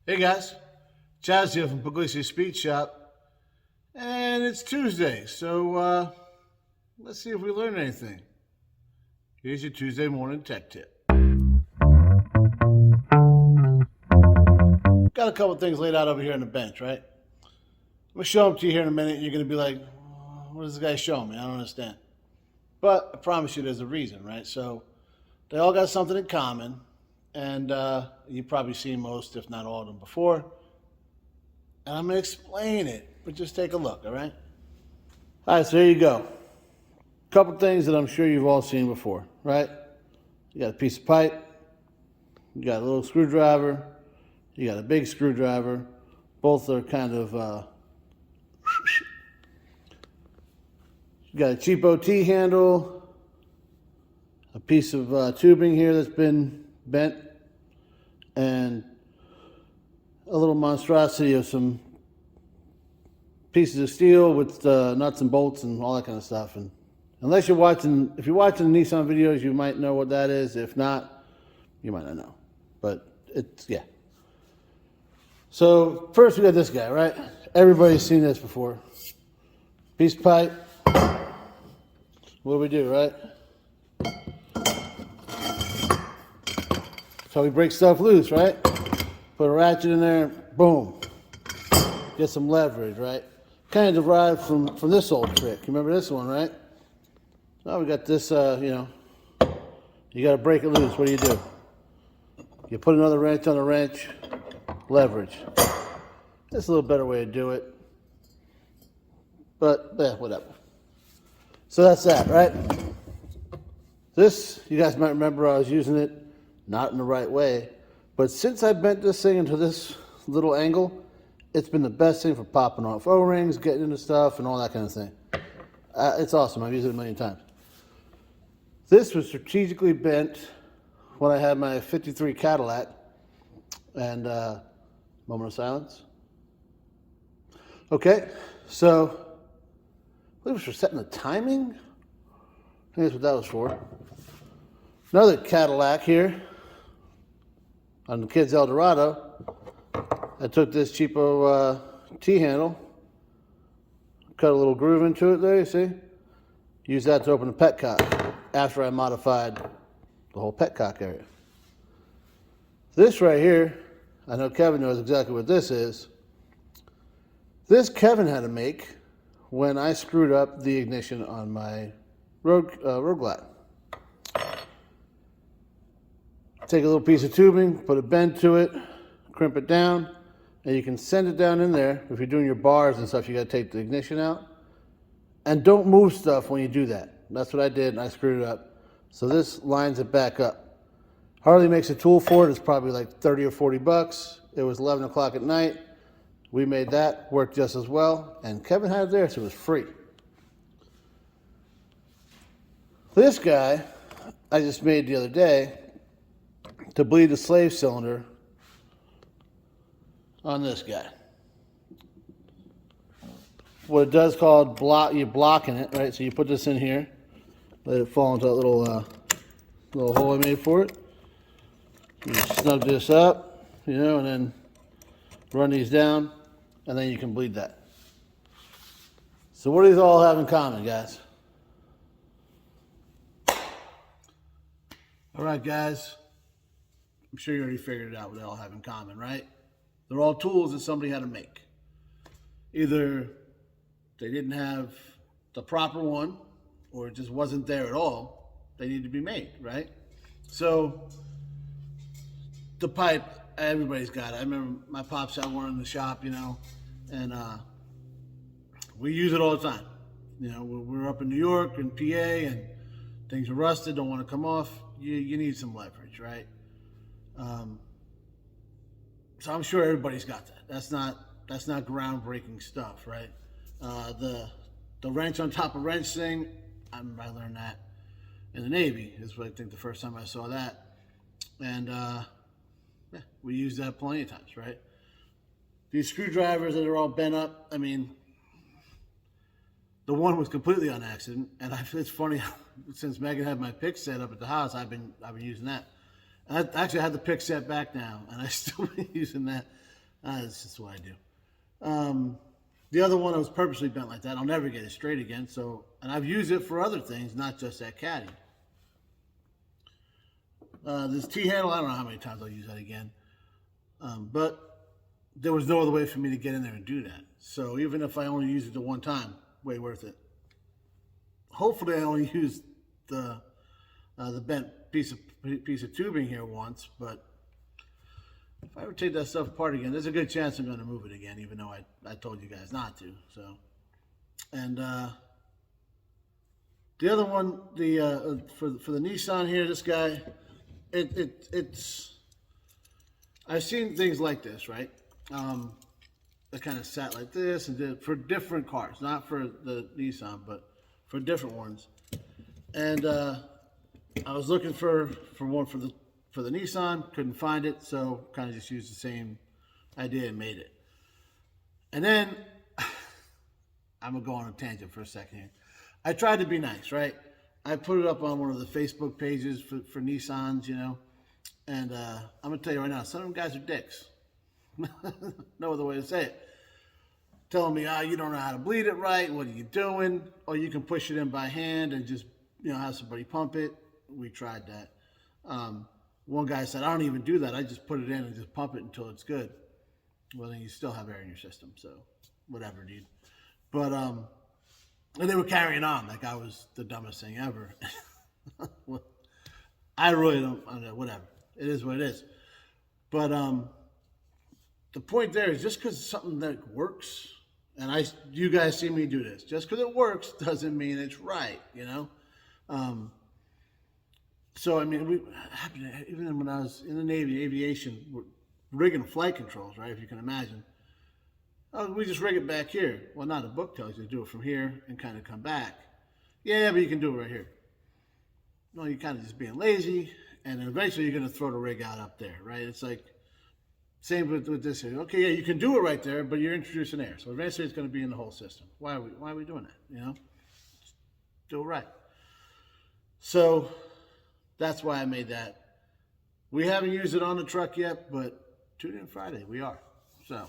Hey guys, Chaz here from Pugliese Speed Shop, and it's Tuesday, so let's see if we learn anything. Here's your Tuesday morning tech tip. Got a couple things laid out over here on the bench, right? I'm gonna show them to you here in a minute, and you're gonna be like, "What is this guy showing me? I don't understand." But I promise you, there's a reason, right? So they all got something in common, and you've probably seen most, if not all, of them before. And I'm gonna explain it, but just take a look, all right? All right, so here you go. A couple things that I'm sure you've all seen before, right? You got a piece of pipe, you got a little screwdriver, you got a big screwdriver. Both are kind of, you got a cheapo T-handle, a piece of tubing here that's been bent, and a little monstrosity of some pieces of steel with nuts and bolts and all that kind of stuff. And unless you're watching, if you're watching the Nissan videos, you might know what that is. If not, you might not know. But it's, yeah. So first we got this guy, right? Everybody's seen this before. Piece of pipe. What do we do, right? So we break stuff loose, right? Put a ratchet in there, boom. Get some leverage, right? Kind of derived from this old trick. You remember this one, right? Now we got this, you got to break it loose. What do? You put another wrench on the wrench, leverage. That's a little better way to do it. But, whatever. So that's that, right? This, you guys might remember I was using it not in the right way. But since I bent this thing into this little angle, it's been the best thing for popping off O-rings, getting into stuff, and all that kind of thing. It's awesome. I've used it a million times. This was strategically bent when I had my 53 Cadillac. And, moment of silence. Okay, so I believe it was for setting the timing. I think that's what that was for. Another Cadillac here on the Kids Eldorado. I took this cheapo T-handle, cut a little groove into it there, you see? Use that to open the petcock after I modified the whole petcock area. This right here, I know Kevin knows exactly what this is. This Kevin had to make when I screwed up the ignition on my road glide. Take a little piece of tubing, put a bend to it, crimp it down, and you can send it down in there. If you're doing your bars and stuff, you got to take the ignition out. And don't move stuff when you do that. That's what I did, and I screwed it up. So this lines it back up. Harley makes a tool for it. It's probably like 30 or 40 bucks. It was 11 o'clock at night. We made that, worked just as well. And Kevin had it there, so it was free. This guy, I just made the other day to bleed the slave cylinder on this guy. What it does called you're blocking it, right? So you put this in here, let it fall into that little hole I made for it. You snug this up, and then run these down, and then you can bleed that. So what do these all have in common, guys? All right, guys. I'm sure you already figured it out what they all have in common, right? They're all tools that somebody had to make. Either they didn't have the proper one, or it just wasn't there at all. They need to be made, right? So the pipe, everybody's got it. I remember my pops had one in the shop, and we use it all the time. We're up in New York and PA, and things are rusted, don't want to come off. You need some leverage, right? So I'm sure everybody's got that. That's not groundbreaking stuff, right? The wrench on top of wrench thing, I learned that in the Navy. Is what I think the first time I saw that, and we use that plenty of times, right? These screwdrivers that are all bent up. I mean, the one was completely on accident, and it's funny. Since Megan had my pick set up at the house, I've been using that. I actually had the pick set back now, and I still been using that. That's just what I do. The other one that was purposely bent like that, I'll never get it straight again. So, and I've used it for other things, not just that caddy. This T-handle, I don't know how many times I'll use that again. But there was no other way for me to get in there and do that. So even if I only use it the one time, way worth it. Hopefully I only used the bent piece of tubing here once, but if I ever take that stuff apart again, there's a good chance I'm going to move it again, even though I told you guys not to. So, and the other one, for the Nissan here, this guy, it's I've seen things like this, right? That kind of sat like this and did for different cars, not for the Nissan, but for different ones. And I was looking for one for the Nissan, couldn't find it, so kind of just used the same idea and made it. And then I'm gonna go on a tangent for a second here. I tried to be nice, right? I put it up on one of the Facebook pages for Nissans, you know, and I'm gonna tell you right now, some of them guys are dicks. No other way to say it. Telling me, you don't know how to bleed it right. What are you doing? Or you can push it in by hand and just, you know, have somebody pump it. We tried that. One guy said, I don't even do that. I just put it in and just pump it until it's good. Well, then you still have air in your system. So whatever, dude. But, and they were carrying on like I was the dumbest thing ever. Well, I really don't know, whatever. It is what it is. But, the point there is just because it's something that works, and you guys see me do this, just because it works doesn't mean it's right, you know? So, I mean, even when I was in the Navy, aviation, we're rigging flight controls, right, if you can imagine. Oh, we just rig it back here. Well, now the book tells you to do it from here and kind of come back. Yeah, but you can do it right here. No, you're kind of just being lazy, and then eventually you're going to throw the rig out up there, right? It's like, same with this here. Okay, yeah, you can do it right there, but you're introducing air. So eventually it's going to be in the whole system. Why are we doing that, you know? Just do it right. So that's why I made that. We haven't used it on the truck yet, but tune in Friday, we are. So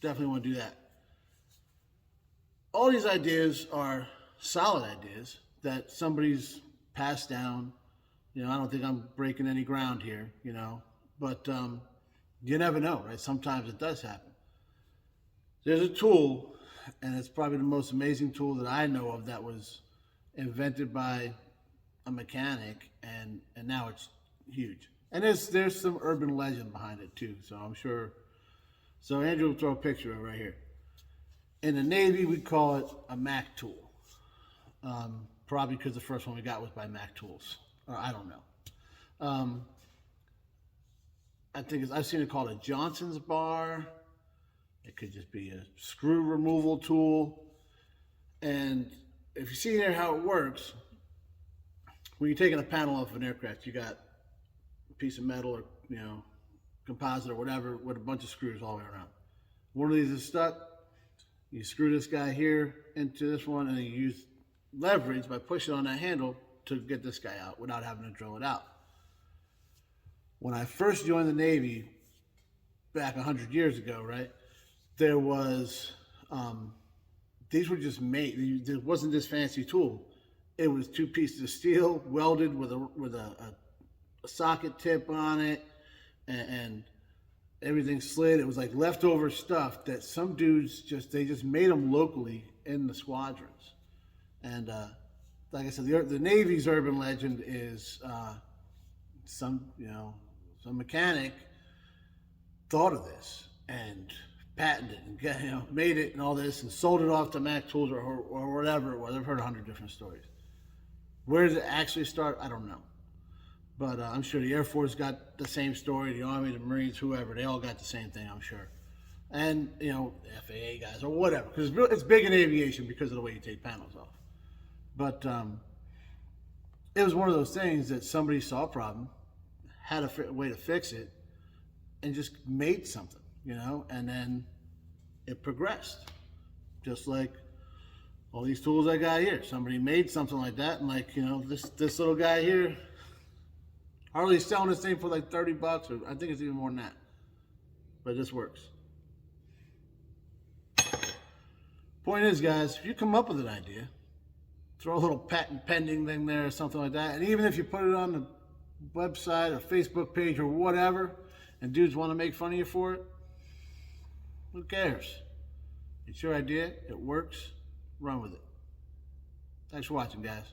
definitely want to do that. All these ideas are solid ideas that somebody's passed down. You know, I don't think I'm breaking any ground here, you know, but you never know, right? Sometimes it does happen. There's a tool, and it's probably the most amazing tool that I know of that was invented by a mechanic, and now it's huge. And there's some urban legend behind it too, so I'm sure. So Andrew will throw a picture of it right here. In the Navy, we call it a Mac tool. Probably because the first one we got was by Mac Tools, or I don't know. I think I've seen it called a Johnson's bar. It could just be a screw removal tool. And if you see there how it works, when you're taking a panel off of an aircraft, you got a piece of metal or, you know, composite or whatever with a bunch of screws all the way around. One of these is stuck. You screw this guy here into this one, and you use leverage by pushing on that handle to get this guy out without having to drill it out. When I first joined the Navy back 100 years ago, right, there was, these were just made, there wasn't this fancy tool. It was two pieces of steel welded with a socket tip on it, and everything slid. It was like leftover stuff that some dudes they just made them locally in the squadrons. And like I said, the Navy's urban legend is some mechanic thought of this and patented and made it and all this and sold it off to Mac Tools or whatever it was. I've heard 100 different stories. Where did it actually start? I don't know. But I'm sure the Air Force got the same story, the Army, the Marines, whoever, they all got the same thing, I'm sure. And, you know, FAA guys or whatever, because it's big in aviation because of the way you take panels off. But it was one of those things that somebody saw a problem, had a way to fix it, and just made something, you know, and then it progressed. Just like all these tools I got here. Somebody made something like that, and like, you know, this little guy here, Harley's selling this thing for like $30, or I think it's even more than that. But this works. Point is, guys, if you come up with an idea, throw a little patent pending thing there or something like that, and even if you put it on the website or Facebook page or whatever, and dudes want to make fun of you for it, who cares? It's your idea, it works, run with it. Thanks for watching, guys.